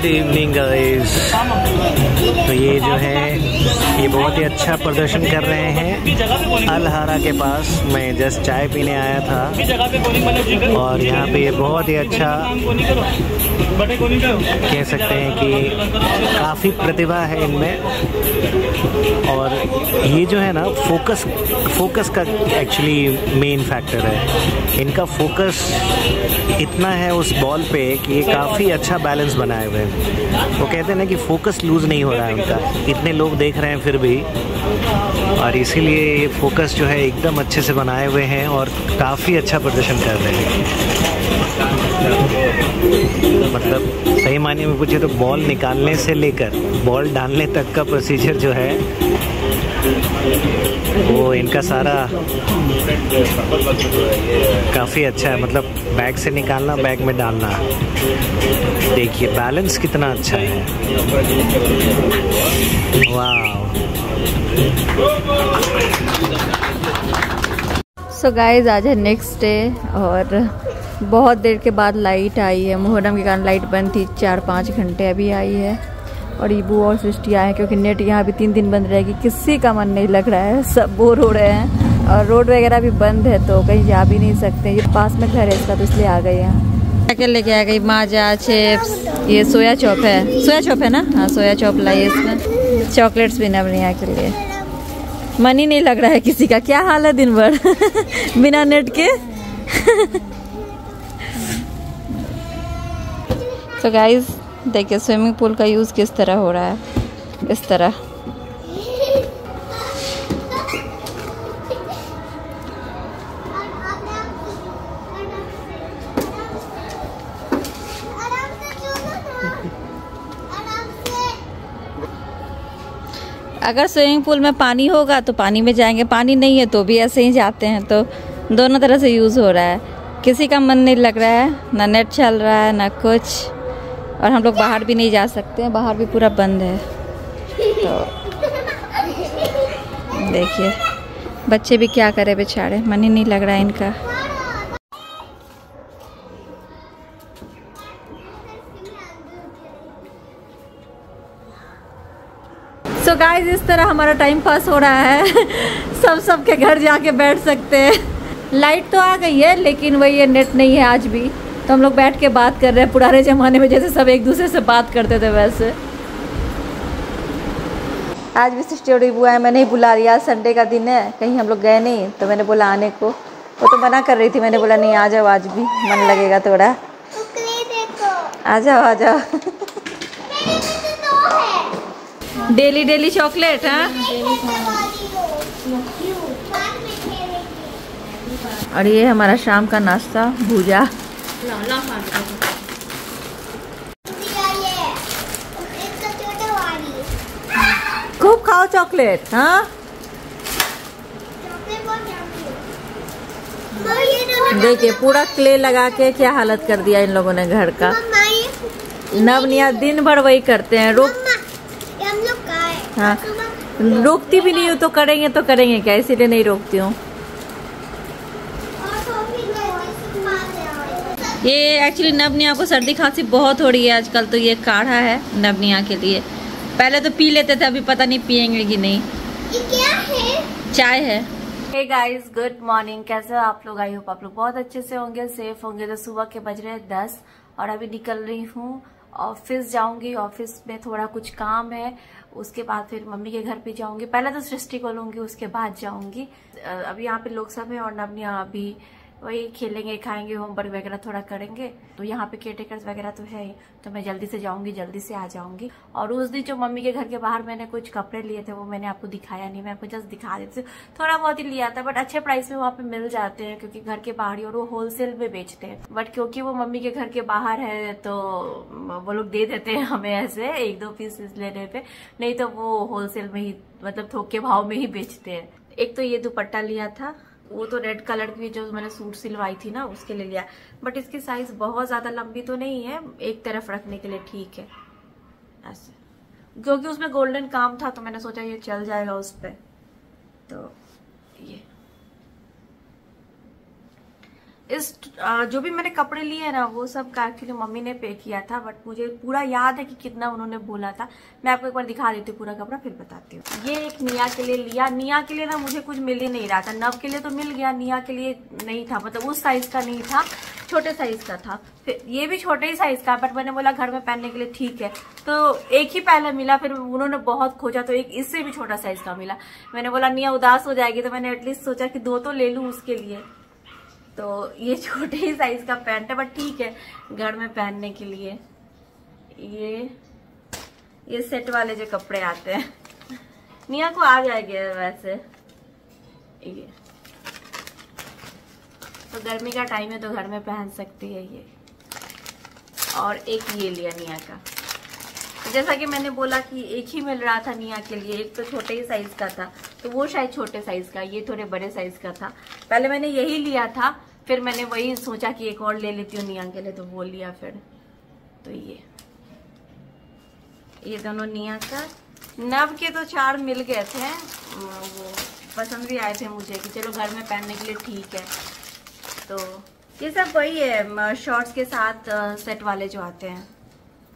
Good evening guys. तो ये जो है ये बहुत ही अच्छा प्रदर्शन कर रहे हैं अल हारा के पास। मैं जस्ट चाय पीने आया था और यहाँ पे ये बहुत ही अच्छा कह सकते हैं कि काफ़ी प्रतिभा है इनमें। और ये जो है ना फोकस का एक्चुअली मेन फैक्टर है। इनका फोकस इतना है उस बॉल पे कि ये काफ़ी अच्छा बैलेंस बनाए हुए हैं। वो कहते हैं ना कि फोकस लूज़ नहीं हो रहा है उनका, इतने लोग देख रहे हैं फिर भी, और इसीलिए ये फोकस जो है एकदम अच्छे से बनाए हुए हैं और काफ़ी अच्छा प्रदर्शन कर रहे हैं। मतलब सही मायने में पूछे तो बॉल निकालने से लेकर बॉल डालने तक का प्रोसीजर जो है वो इनका सारा काफ़ी अच्छा है। मतलब बैग से निकालना, बैग में डालना, देखिए बैलेंस कितना अच्छा है। वाह। सो गाइज आज है नेक्स्ट डे और बहुत देर के बाद लाइट आई है। मुहर्रम के कारण लाइट बंद थी 4-5 घंटे, अभी आई है। और ईबू और सृष्टि आए हैं क्योंकि नेट यहाँ भी 3 दिन बंद रहेगी। किसी का मन नहीं लग रहा है, सब बोर हो रहे हैं और रोड वगैरह भी बंद है तो कहीं जा भी नहीं सकते। ये पास में घर है इसका तो इसलिए आ गए यहाँ। क्या लेके आ गई? माजा, चिप्स, ये सोया चॉप है। सोया चॉप है ना? हाँ सोया चॉप लाई इसमें। चॉकलेट्स भी नवनिया के लिए। मन ही नहीं लग रहा है किसी का। क्या हाल है दिन भर बिना नेट के। तो गाइज देखिए स्विमिंग पूल का यूज़ किस तरह हो रहा है, इस तरह। अगर स्विमिंग पूल में पानी होगा तो पानी में जाएंगे, पानी नहीं है तो भी ऐसे ही जाते हैं। तो दोनों तरह से यूज़ हो रहा है। किसी का मन नहीं लग रहा है, ना नेट चल रहा है ना कुछ, और हम लोग बाहर भी नहीं जा सकते हैं, बाहर भी पूरा बंद है। तो देखिए बच्चे भी क्या करें बेचारे, मन ही नहीं लग रहा है इनका। सो गाइस इस तरह हमारा टाइम पास हो रहा है। सबके घर जाके बैठ सकते हैं। लाइट तो आ गई है लेकिन वही है, नेट नहीं है आज भी। तो हम लोग बैठ के बात कर रहे हैं पुराने ज़माने में जैसे सब एक दूसरे से बात करते थे वैसे। आज भी सिस्टर बुआ है, मैंने ही बुला लिया। संडे का दिन है, कहीं हम लोग गए नहीं तो मैंने बोला आने को। वो तो मना कर रही थी, मैंने बोला नहीं आ जाओ, आज भी मन लगेगा थोड़ा। आ जाओ आ जाओ। Daily chocolate. हाँ और ये हमारा शाम का नाश्ता भूजा। खूब खाओ चॉकलेट। हाँ देखिए पूरा क्ले लगा के क्या हालत कर दिया इन लोगों ने घर का। नवनिया दिन भर वही करते हैं। हाँ रोकती भी नहीं हूँ तो करेंगे क्या, इसीलिए नहीं रोकती हूँ। ये एक्चुअली नवनिया को सर्दी खांसी बहुत हो रही है आजकल, तो ये काढ़ा है नवनिया के लिए। पहले तो पी लेते थे, अभी पता नहीं पियेंगे कि नहीं। ये क्या है? चाय है। हे गाइस गुड मॉर्निंग, कैसे हो आप लोग? आई होप आप लोग बहुत अच्छे से होंगे, सेफ होंगे। तो सुबह के बज रहे हैं 10 और अभी निकल रही हूँ, ऑफिस जाऊंगी। ऑफिस में थोड़ा कुछ काम है, उसके बाद फिर मम्मी के घर पे जाऊंगी। पहले तो सृष्टि को लूंगी, उसके बाद जाऊंगी। अभी यहाँ पे लोग सब हैं और नवनिया अभी वही खेलेंगे, खाएंगे, होमवर्क वगैरह थोड़ा करेंगे। तो यहाँ पे केयरटेकर्स वगैरह तो है ही, तो मैं जल्दी से जाऊंगी, जल्दी से आ जाऊंगी। और उस दिन जो मम्मी के घर के बाहर मैंने कुछ कपड़े लिए थे वो मैंने आपको दिखाया नहीं, मैं आपको जस्ट दिखा देती हूँ। थोड़ा बहुत ही लिया था बट अच्छे प्राइस में वहाँ पे मिल जाते हैं क्योंकि घर के बाहर ही, और वो होलसेल में बेचते हैं। बट क्योंकि वो मम्मी के घर के बाहर है तो वो लोग दे देते हैं हमें ऐसे 1-2 पीस लेने पे, नहीं तो वो होलसेल में ही मतलब थोक के भाव में ही बेचते हैं। एक तो ये दुपट्टा लिया था, वो तो रेड कलर की जो मैंने सूट सिलवाई थी ना उसके लिए लिया, बट इसकी साइज बहुत ज्यादा लंबी तो नहीं है, एक तरफ रखने के लिए ठीक है ऐसे, क्योंकि उसमें गोल्डन काम था तो मैंने सोचा ये चल जाएगा उस पे। तो ये जो भी मैंने कपड़े लिए ना वो सब का एक्चुअली मम्मी ने पे किया था, बट मुझे पूरा याद है कि कितना उन्होंने बोला था। मैं आपको एक बार दिखा देती हूँ पूरा कपड़ा, फिर बताती हूँ। ये एक निया के लिए लिया। निया के लिए ना मुझे कुछ मिल ही नहीं रहा था। नव के लिए तो मिल गया, निया के लिए नहीं था, मतलब उस साइज का नहीं था, छोटे साइज का था। फिर ये भी छोटे ही साइज का, बट मैंने बोला घर में पहनने के लिए ठीक है, तो एक ही पहले मिला। फिर उन्होंने बहुत खोजा तो एक इससे भी छोटा साइज का मिला। मैंने बोला निया उदास हो जाएगी, तो मैंने एटलीस्ट सोचा कि 2 तो ले लूं उसके लिए। तो ये छोटे ही साइज का पैंट है, बट ठीक है घर में पहनने के लिए। ये सेट वाले जो कपड़े आते हैं निया को आ जाएंगे वैसे। ये तो गर्मी का टाइम है तो घर में पहन सकती है ये। और एक ये लिया निया का, जैसा कि मैंने बोला कि एक ही मिल रहा था निया के लिए, एक तो छोटे ही साइज का था, तो वो शायद छोटे साइज का, ये थोड़े बड़े साइज का था। पहले मैंने यही लिया था, फिर मैंने वही सोचा कि एक और ले लेती हूँ निया के लिए, तो वो लिया फिर। तो ये दोनों निया का। नव के तो 4 मिल गए थे, वो पसंद भी आए थे मुझे कि चलो घर में पहनने के लिए ठीक है। तो ये सब वही है शॉर्ट्स के साथ सेट वाले जो आते हैं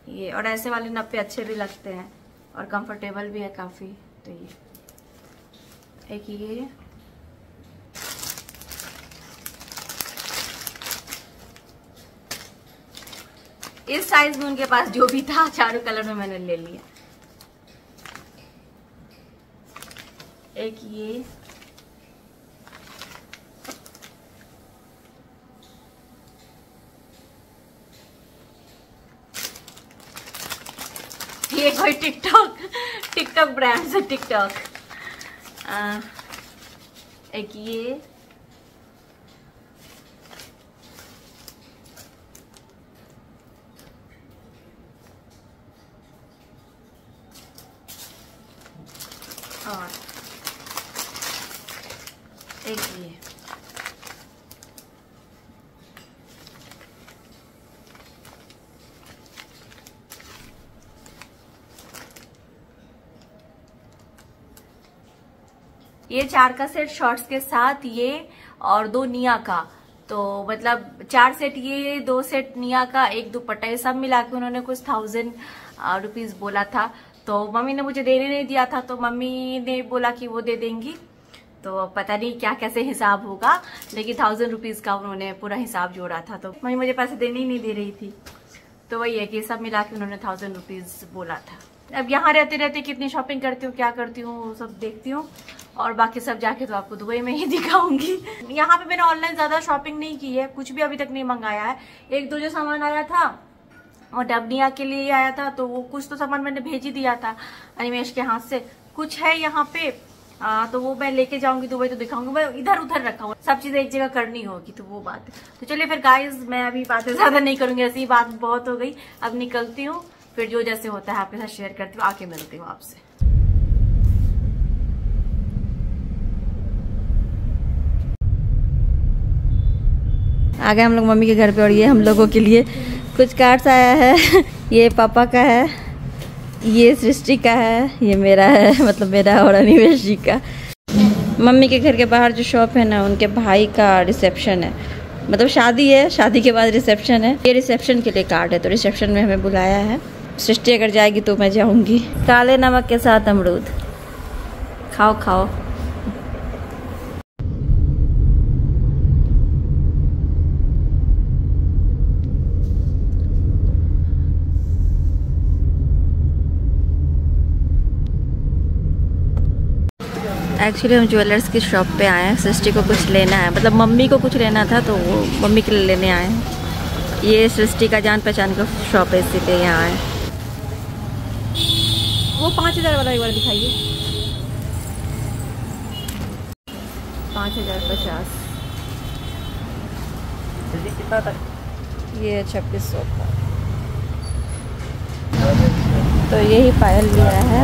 ये, और ऐसे वाले नव पे अच्छे भी लगते हैं और कंफर्टेबल भी है काफी। तो ये एक ये इस साइज में उनके पास जो भी था चारों कलर में मैंने ले लिया। एक ये कोई टिकटॉक ब्रांड से टिकटॉक। एक ये और एक ये 4 का सेट शॉर्ट्स के साथ ये और 2 निया का, तो मतलब 4 सेट ये, 2 सेट निया का, एक दुपट्टा, ये सब मिला के उन्होंने कुछ 1000 रुपीज बोला था। तो मम्मी ने मुझे देने नहीं दिया था, तो मम्मी ने बोला कि वो दे देंगी। तो पता नहीं क्या कैसे हिसाब होगा, लेकिन 1000 रुपीज का उन्होंने पूरा हिसाब जोड़ा था। तो मम्मी मुझे पैसे देने ही नहीं दे रही थी, तो वही है कि सब मिला के उन्होंने 1000 रुपीज बोला था। अब यहाँ रहते रहते कितनी शॉपिंग करती हूँ, क्या करती हूँ, सब देखती हूँ, और बाकी सब जाके तो आपको दुबई में ही दिखाऊंगी। यहाँ पे मैंने ऑनलाइन ज्यादा शॉपिंग नहीं की है, कुछ भी अभी तक नहीं मंगाया है। 1-2 जो सामान आया था और डबनिया के लिए आया था, तो वो कुछ तो सामान मैंने भेज ही दिया था अनिमेश के हाथ से। कुछ है यहाँ पे तो वो मैं लेके जाऊंगी दुबई तो दिखाऊंगी। मैं इधर उधर रखा हूँ, सब चीजें एक जगह करनी होगी, तो वो बात है। तो चलिए फिर गाइज, मैं अभी बातें ज्यादा नहीं करूंगी, ऐसी बात बहुत हो गई। अब निकलती हूँ, फिर जो जैसे होता है आपके साथ शेयर करती हूँ, आके मिलती हूँ आपसे। आ गए हम लोग मम्मी के घर पे, और ये हम लोगों के लिए कुछ कार्ड्स आया है। ये पापा का है, ये सृष्टि का है, ये मेरा है, मतलब मेरा और अनिमेश जी का। मम्मी के घर के बाहर जो शॉप है ना, उनके भाई का रिसेप्शन है, मतलब शादी है, शादी के बाद रिसेप्शन है। ये रिसेप्शन के लिए कार्ड है, तो रिसेप्शन में हमें बुलाया है। सृष्टि अगर जाएगी तो मैं जाऊंगी। काले नमक के साथ अमरूद, खाओ खाओ। एक्चुअली हम ज्वेलर्स की शॉप पे आए हैं, सृष्टि को कुछ लेना है, मतलब मम्मी को कुछ लेना था, तो वो मम्मी के लिए लेने आए हैं। ये सृष्टि का जान पहचान का शॉप है, इसीलिए यहाँ आए। वो 5000 वाला एक बार दिखाइए। 5050। कितना तक? ये 2600 का। तो यही पायल लिया है,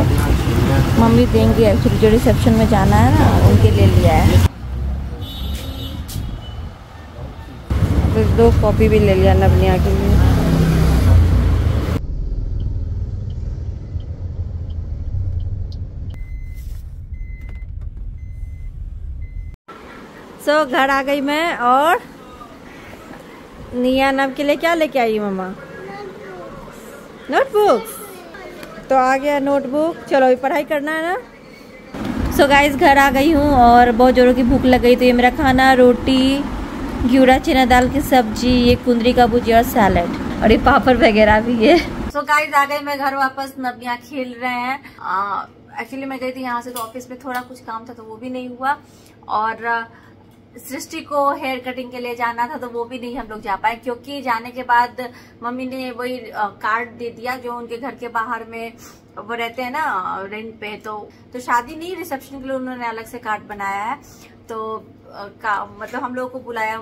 मम्मी देंगी एक्चुअली, जो रिसेप्शन में जाना है ना उनके लिए लिया है। फिर 2 कॉपी भी ले लिया नवनिया के लिए। सो घर आ गई मैं, और निया नाम के लिए क्या लेके आई मम्मा? नोटबुक। तो आ गया नोटबुक। चलो अभी पढ़ाई करना है ना। सो गाइस घर आ गई हूँ और बहुत जोरों की भूख लग गई। तो ये मेरा खाना रोटी, घिउरा चना दाल की सब्जी, ये कुंदरी का भुजिया और सैलेड, और ये पापड़ वगैरह भी है। सो गाइस आ गई मैं घर वापस। नबिया खेल रहे हैं। एक्चुअली मैं गई थी यहाँ से, तो ऑफिस में थोड़ा कुछ काम था तो वो भी नहीं हुआ, और सृष्टि को हेयर कटिंग के लिए जाना था तो वो भी नहीं हम लोग जा पाए, क्योंकि जाने के बाद मम्मी ने वही कार्ड दे दिया जो उनके घर के बाहर में वो रहते हैं ना रेंट पे। तो शादी नहीं, रिसेप्शन के लिए उन्होंने अलग से कार्ड बनाया है। तो मतलब हम लोगों को बुलाया,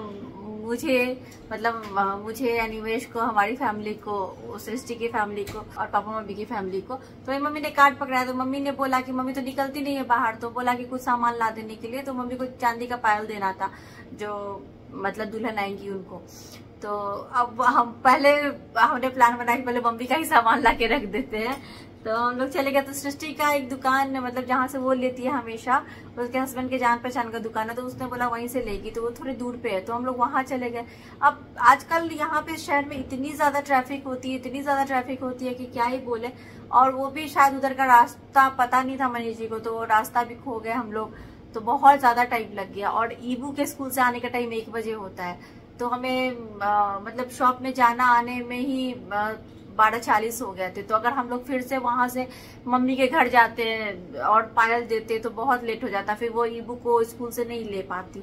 मुझे अनिमेश को, हमारी फैमिली को, सृष्टि की फैमिली को और पापा मम्मी की फैमिली को। तो मम्मी ने कार्ड पकड़ाया। तो मम्मी ने बोला कि मम्मी तो निकलती नहीं है बाहर, तो बोला कि कुछ सामान ला देने के लिए। तो मम्मी को चांदी का पायल देना था जो मतलब दुल्हन आएंगी उनको। तो अब हमने प्लान बनाया कि पहले मम्मी का ही सामान ला के रख देते हैं। तो हम लोग चले गए। तो सृष्टि का एक दुकान, मतलब जहाँ से वो लेती है हमेशा, उसके हस्बैंड के जान पहचान का दुकान है, तो उसने बोला वहीं से लेगी। तो वो थोड़ी दूर पे है, तो हम लोग वहां चले गए। अब आजकल यहाँ पे शहर में इतनी ज्यादा ट्रैफिक होती है कि क्या ही बोले। और वो भी शायद उधर का रास्ता पता नहीं था मनीष जी को, तो रास्ता भी खो गए हम लोग। तो बहुत ज्यादा टाइम लग गया। और ईबू के स्कूल से आने का टाइम 1 बजे होता है, तो हमें मतलब शॉप में जाना आने में ही 12:40 हो गए थे। तो अगर हम लोग फिर से वहां से मम्मी के घर जाते और पायल देते तो बहुत लेट हो जाता, फिर वो ईबू को स्कूल से नहीं ले पाती।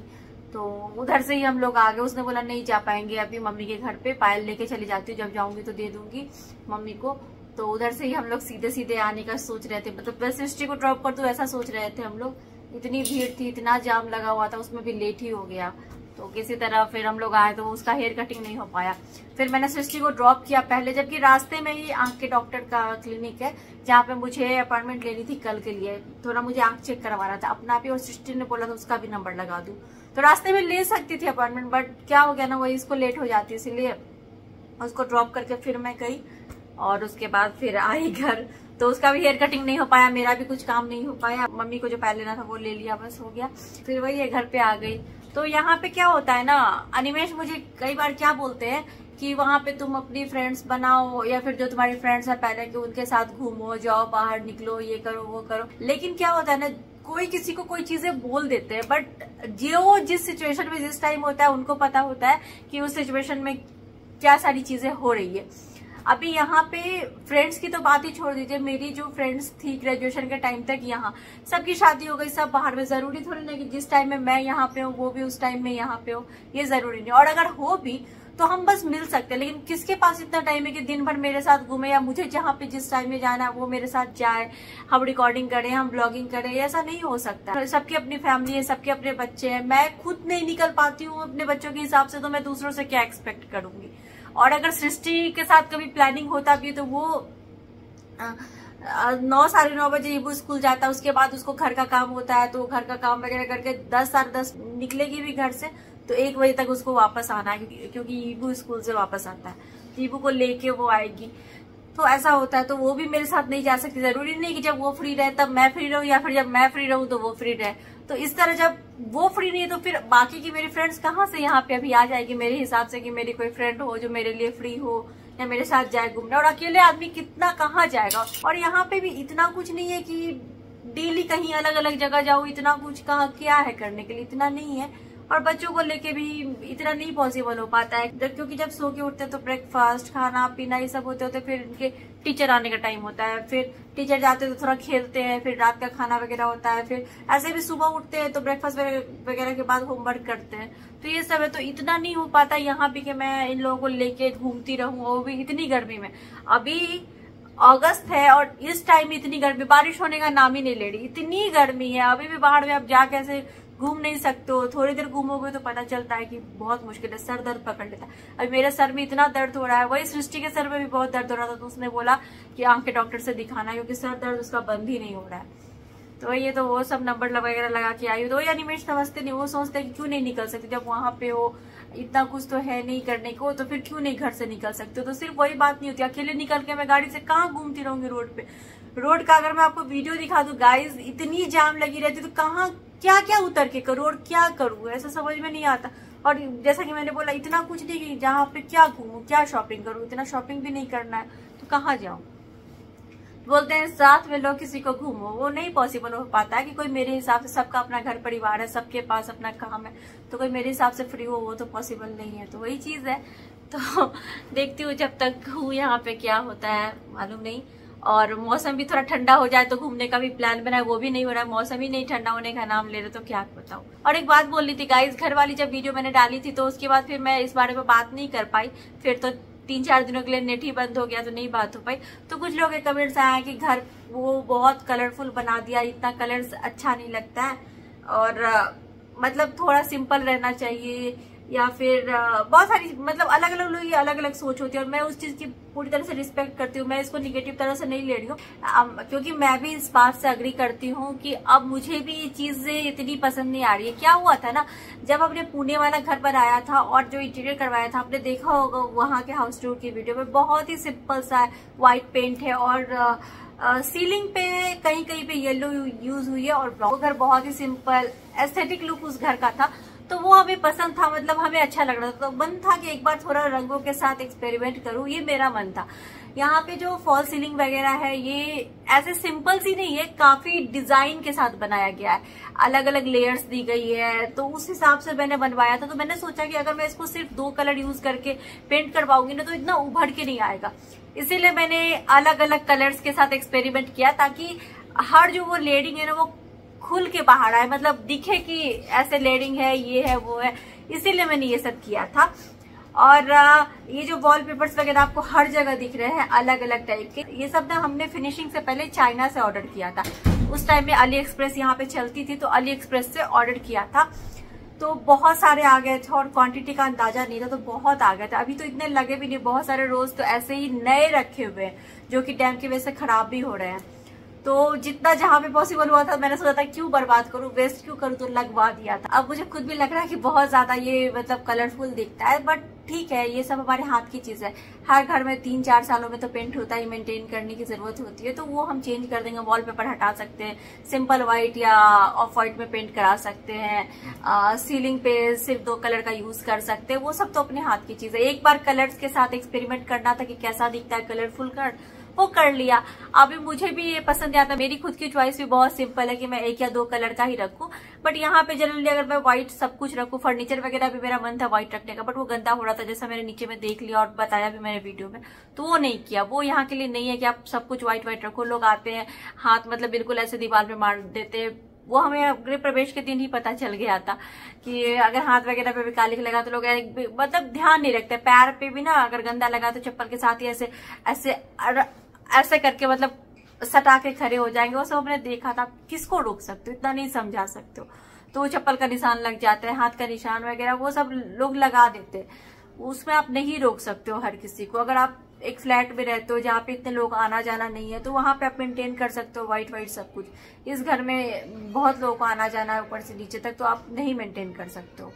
तो उधर से ही हम लोग आ गए। उसने बोला नहीं जा पाएंगे अभी मम्मी के घर पे, पायल लेके चली जाती हूँ, जब जाऊंगी तो दे दूंगी मम्मी को। तो उधर से ही हम लोग सीधे सीधे आने का सोच रहे थे, मतलब बस सृष्टि को ड्रॉप कर दूं ऐसा सोच रहे थे हम लोग। इतनी भीड़ थी, इतना जाम लगा हुआ था, उसमें भी लेट ही हो गया। तो किसी तरह फिर हम लोग आए, तो उसका हेयर कटिंग नहीं हो पाया। फिर मैंने सृष्टि को ड्रॉप किया पहले, जबकि रास्ते में ही आंख के डॉक्टर का क्लिनिक है जहाँ पे मुझे अपॉइंटमेंट लेनी थी कल के लिए। थोड़ा मुझे आंख चेक करवाना था अपना भी, और सृष्टि ने बोला था उसका भी नंबर लगा दूं। तो रास्ते में ले सकती थी अपॉइंटमेंट, बट क्या हो गया ना, वही इसको लेट हो जाती, इसीलिए उसको ड्रॉप करके फिर मैं गई और उसके बाद फिर आई घर। तो उसका भी हेयर कटिंग नहीं हो पाया, मेरा भी कुछ काम नहीं हो पाया। मम्मी को जो पायल लेना था वो ले लिया, बस हो गया। फिर वही घर पे आ गई। तो यहाँ पे क्या होता है ना, अनिमेश मुझे कई बार क्या बोलते हैं कि वहाँ पे तुम अपनी फ्रेंड्स बनाओ, या फिर जो तुम्हारी फ्रेंड्स है पहले कि उनके साथ घूमो, जाओ बाहर, निकलो, ये करो वो करो। लेकिन क्या होता है ना, कोई किसी को कोई चीजें बोल देते हैं, बट जो जिस सिचुएशन में जिस टाइम होता है उनको पता होता है कि उस सिचुएशन में क्या सारी चीजें हो रही है। अभी यहाँ पे फ्रेंड्स की तो बात ही छोड़ दीजिए, मेरी जो फ्रेंड्स थी ग्रेजुएशन के टाइम तक, यहाँ सबकी शादी हो गई, सब बाहर में। जरूरी थोड़ी नहीं कि जिस टाइम में मैं यहाँ पे हूँ वो भी उस टाइम में यहाँ पे हो, ये जरूरी नहीं। और अगर हो भी तो हम बस मिल सकते हैं, लेकिन किसके पास इतना टाइम है कि दिन भर मेरे साथ घूमे, या मुझे जहाँ पे जिस टाइम में जाना है वो मेरे साथ जाए, हम रिकॉर्डिंग करें, हम ब्लॉगिंग करें, ऐसा नहीं हो सकता। सबकी अपनी फैमिली है, सबके अपने बच्चे हैं। मैं खुद नहीं निकल पाती हूँ अपने बच्चों के हिसाब से, तो मैं दूसरों से क्या एक्सपेक्ट करूंगी। और अगर सृष्टि के साथ कभी प्लानिंग होता भी तो वो 9 साढ़े 9 बजे ईबू स्कूल जाता है, उसके बाद उसको घर का काम होता है, तो घर का काम वगैरह करके 10 साढ़े 10 निकलेगी भी घर से, तो 1 बजे तक उसको वापस आना है, क्योंकि ईबू स्कूल से वापस आता है, तो ईबू को लेके वो आएगी। तो ऐसा होता है, तो वो भी मेरे साथ नहीं जा सकती। जरूरी नहीं कि जब वो फ्री रहे तब मैं फ्री रहूं, या फिर जब मैं फ्री रहूं तो वो फ्री रहे। तो इस तरह जब वो फ्री नहीं है तो फिर बाकी की मेरी फ्रेंड्स कहाँ से यहाँ पे अभी आ जाएगी मेरे हिसाब से, कि मेरी कोई फ्रेंड हो जो मेरे लिए फ्री हो या मेरे साथ जाए घूमने। और अकेले आदमी कितना कहाँ जाएगा। और यहाँ पे भी इतना कुछ नहीं है कि डेली कहीं अलग अलग जगह जाओ, इतना कुछ कहाँ क्या है करने के लिए, इतना नहीं है। और बच्चों को लेके भी इतना नहीं पॉसिबल हो पाता है, क्योंकि जब सो के उठते तो ब्रेकफास्ट, खाना पीना ये सब होते होते फिर इनके टीचर आने का टाइम होता है, फिर टीचर जाते तो थोड़ा खेलते हैं, फिर रात का खाना वगैरह होता है, फिर ऐसे भी सुबह उठते हैं तो ब्रेकफास्ट वगैरह के बाद होमवर्क करते हैं। तो ये सब है, तो इतना नहीं हो पाता यहाँ भी कि मैं इन लोगों को लेके घूमती रहूं, वो भी इतनी गर्मी में। अभी अगस्त है और इस टाइम इतनी गर्मी, बारिश होने का नाम ही नहीं ले रही, इतनी गर्मी है। अभी भी बाहर में आप जाके ऐसे घूम नहीं सकते हो, थोड़ी देर घूमोगे तो पता चलता है कि बहुत मुश्किल है, सर दर्द पकड़ लेता है। अभी मेरे सर में इतना दर्द हो रहा है, वही सृष्टि के सर में भी बहुत दर्द हो रहा था, तो उसने बोला कि आंख के डॉक्टर से दिखाना, क्योंकि सर दर्द उसका बंद ही नहीं हो रहा है। तो ये तो वो सब नंबर वगैरह लगा के आई हो। तो वही अनिमेश समझते नहीं, वो सोचते हैं कि क्यों नहीं निकल सकते, जब वहां पे हो इतना कुछ तो है नहीं करने को, तो फिर क्यों नहीं घर से निकल सकते। तो सिर्फ वही बात नहीं होती, अकेले निकल के मैं गाड़ी से कहाँ घूमती रहूंगी रोड पे। रोड का अगर मैं आपको वीडियो दिखा दूं गाइज, इतनी जाम लगी रहती, तो कहाँ क्या क्या उतर के करूँ और क्या करूँ, ऐसा समझ में नहीं आता। और जैसा कि मैंने बोला, इतना कुछ नहीं कि जहाँ पे क्या घूमूं, क्या शॉपिंग करूँ, इतना शॉपिंग भी नहीं करना है तो कहाँ जाऊँ। बोलते हैं साथ में लोग किसी को घूमो, वो नहीं पॉसिबल हो पाता है कि कोई मेरे हिसाब से, सबका अपना घर परिवार है, सबके पास अपना काम है, तो कोई मेरे हिसाब से फ्री हो वो तो पॉसिबल नहीं है। तो वही चीज है। तो देखती हूँ जब तक हूँ यहाँ पे क्या होता है मालूम नहीं। और मौसम भी थोड़ा ठंडा हो जाए तो घूमने का भी प्लान बना है, वो भी नहीं हो रहा है। मौसम ही नहीं ठंडा होने का नाम ले रहे तो क्या बताऊं। और एक बात बोल रही थी गाइस, घर वाली जब वीडियो मैंने डाली थी तो उसके बाद फिर मैं इस बारे में बात नहीं कर पाई। फिर तो 3-4 दिनों के लिए नेट ही बंद हो गया तो नहीं बात हो पाई। तो कुछ लोग के कमेंट्स आए कि घर वो बहुत कलरफुल बना दिया, इतना कलर्स अच्छा नहीं लगता है, और मतलब थोड़ा सिंपल रहना चाहिए, या फिर बहुत सारी मतलब अलग अलग लोग की अलग अलग सोच होती है। और मैं उस चीज की पूरी तरह से रिस्पेक्ट करती हूँ, मैं इसको निगेटिव तरह से नहीं ले रही हूँ, क्योंकि मैं भी इस बात से अग्री करती हूँ कि अब मुझे भी ये चीजें इतनी पसंद नहीं आ रही है। क्या हुआ था ना, जब हमने पुणे वाला घर बनाया था और जो इंटीरियर करवाया था, आपने देखा होगा वहां के हाउस टूर की वीडियो में, बहुत ही सिंपल सा व्हाइट पेंट है और सीलिंग पे कहीं कहीं पे येलो यूज हुई है और ब्राउन। घर बहुत ही सिंपल एस्थेटिक लुक उस घर का था, तो वो हमें पसंद था, मतलब हमें अच्छा लग रहा था। तो मन था कि एक बार थोड़ा रंगों के साथ एक्सपेरिमेंट करूं, ये मेरा मन था। यहाँ पे जो फॉल सीलिंग वगैरह है ये ऐसे सिंपल सी नहीं है, काफी डिजाइन के साथ बनाया गया है, अलग अलग लेयर्स दी गई है। तो उस हिसाब से मैंने बनवाया था। तो मैंने सोचा कि अगर मैं इसको सिर्फ 2 कलर यूज करके पेंट करवाऊंगी ना तो इतना उभर के नहीं आएगा, इसीलिए मैंने अलग अलग कलर्स के साथ एक्सपेरिमेंट किया, ताकि हर जो वो लेयरिंग है ना वो खुल के बाहर आए, मतलब दिखे कि ऐसे लेयरिंग है, ये है वो है, इसीलिए मैंने ये सब किया था। और ये जो वॉलपेपर्स वगैरह आपको हर जगह दिख रहे हैं अलग अलग टाइप के, ये सब ना हमने फिनिशिंग से पहले चाइना से ऑर्डर किया था। उस टाइम में अली एक्सप्रेस यहाँ पे चलती थी, तो अली एक्सप्रेस से ऑर्डर किया था। तो बहुत सारे आ गए थे और क्वांटिटी का अंदाजा नहीं था, तो बहुत आ गए थे। अभी तो इतने लगे भी नहीं, बहुत सारे रोज तो ऐसे ही नए रखे हुए हैं जो कि डैम की वजह से खराब भी हो रहे हैं। तो जितना जहां पे पॉसिबल हुआ था मैंने सोचा था क्यों बर्बाद करूं, वेस्ट क्यों करूं, तो लगवा दिया था। अब मुझे खुद भी लग रहा है कि बहुत ज्यादा ये मतलब कलरफुल दिखता है, बट ठीक है, ये सब हमारे हाथ की चीज है। हर घर में 3-4 सालों में तो पेंट होता ही, मेंटेन करने की जरूरत होती है, तो वो हम चेंज कर देंगे। वॉलपेपर हटा सकते हैं, सिंपल व्हाइट या ऑफ व्हाइट में पेंट करा सकते हैं, सीलिंग पे सिर्फ 2 कलर का यूज कर सकते हैं, वो सब तो अपने हाथ की चीज है। एक बार कलर्स के साथ एक्सपेरिमेंट करना था कि कैसा दिखता है कलरफुल कर, वो कर लिया। अभी मुझे भी ये पसंद आता, मेरी खुद की चॉइस भी बहुत सिंपल है कि मैं 1 या 2 कलर का ही रखूं। बट यहाँ पे जनरली अगर मैं व्हाइट सब कुछ रखूं, फर्नीचर वगैरह भी मेरा मन था व्हाइट रखने का, बट वो गंदा हो रहा था, जैसा मैंने नीचे में देख लिया और बताया भी मैंने वीडियो में, तो वो नहीं किया। वो यहाँ के लिए नहीं है कि आप सब कुछ व्हाइट रखो। लोग आते हैं हाथ मतलब बिल्कुल ऐसे दीवार पे मार देते, वो हमें गृह प्रवेश के दिन ही पता चल गया था कि अगर हाथ वगैरह पे भी कालिक लगा तो लोग मतलब ध्यान नहीं रखते। पैर पे भी ना अगर गंदा लगा तो चप्पल के साथ ही ऐसे ऐसे ऐसे करके मतलब सटा के खड़े हो जाएंगे। वो सब हमने देखा था। किसको रोक सकते हो, इतना नहीं समझा सकते हो। तो चप्पल का निशान लग जाता है, हाथ का निशान वगैरह वो सब लोग लगा देते, उसमें आप नहीं रोक सकते हो हर किसी को। अगर आप एक फ्लैट में रहते हो जहाँ पे इतने लोग आना जाना नहीं है, तो वहां पे आप मेंटेन कर सकते हो व्हाइट सब कुछ। इस घर में बहुत लोगों को आना जाना है ऊपर से नीचे तक, तो आप नहीं मेंटेन कर सकते हो।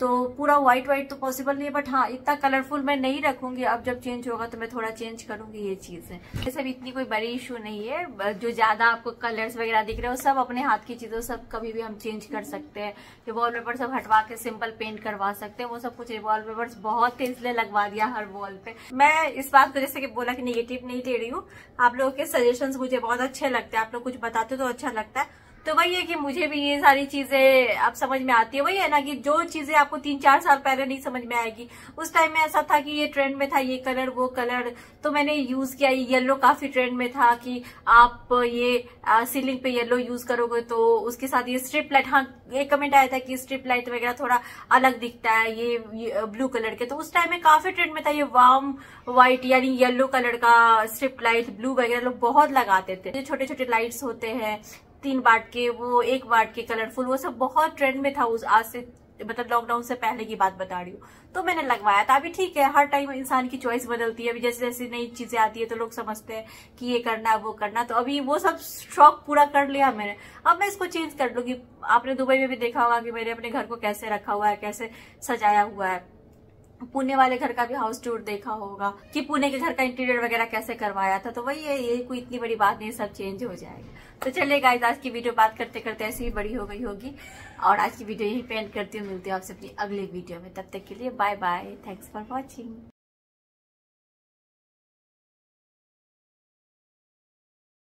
तो पूरा व्हाइट तो पॉसिबल नहीं है, बट हाँ इतना कलरफुल मैं नहीं रखूंगी। अब जब चेंज होगा तो मैं थोड़ा चेंज करूंगी, ये चीज है। ये सब इतनी कोई बड़ी इशू नहीं है। जो ज्यादा आपको कलर्स वगैरह दिख रहे हो सब अपने हाथ की चीजें, सब कभी भी हम चेंज कर सकते हैं। ये वॉलपेपर सब हटवा के सिंपल पेंट करवा सकते हैं, वो सब कुछ। वॉलपेपर्स बहुत थे इसलिए लगवा दिया हर वॉल पे। मैं इस बात को जैसे कि बोला कि निगेटिव नहीं ले रही हूँ, आप लोगों के सजेशंस मुझे बहुत अच्छे लगते हैं, आप लोग कुछ बताते हो तो अच्छा लगता है। तो वही है कि मुझे भी ये सारी चीजें अब समझ में आती है। वही है ना कि जो चीजें आपको 3-4 साल पहले नहीं समझ में आएगी, उस टाइम में ऐसा था कि ये ट्रेंड में था, ये कलर वो कलर, तो मैंने यूज किया। येलो काफी ट्रेंड में था कि आप ये सीलिंग पे येलो यूज करोगे तो उसके साथ ये स्ट्रिप लाइट, हाँ एक कमेंट आया था कि स्ट्रिप लाइट वगैरह थोड़ा अलग दिखता है ये ब्लू कलर के, तो उस टाइम में काफी ट्रेंड में था ये वार्म व्हाइट यानी येलो कलर का स्ट्रिप लाइट। ब्लू वगैरह लोग बहुत लगाते थे। छोटे छोटे लाइट्स होते हैं 3 वाट के, वो 1 वाट के कलरफुल, वो सब बहुत ट्रेंड में था उस आज से मतलब लॉकडाउन से पहले की बात बता रही हूँ। तो मैंने लगवाया था। अभी ठीक है, हर टाइम इंसान की चॉइस बदलती है। अभी जैसे जैसे नई चीजें आती है तो लोग समझते हैं कि ये करना है वो करना, तो अभी वो सब शौक पूरा कर लिया मैंने। अब मैं इसको चेंज कर लूंगी। आपने दुबई में भी देखा होगा कि मैंने अपने घर को कैसे रखा हुआ है, कैसे सजाया हुआ है। पुणे वाले घर का भी हाउस टूर देखा होगा कि पुणे के घर का इंटीरियर वगैरह कैसे करवाया था। तो वही है, ये कोई इतनी बड़ी बात नहीं, सब चेंज हो जाएगा। तो चलिए गाइस, आज की वीडियो बात करते करते ऐसे ही बड़ी हो गई होगी, और आज की वीडियो यही पे एंड करती हूँ। मिलती हूँ आपसे अपनी अगली वीडियो में, तब तक के लिए bye bye, thanks for watching.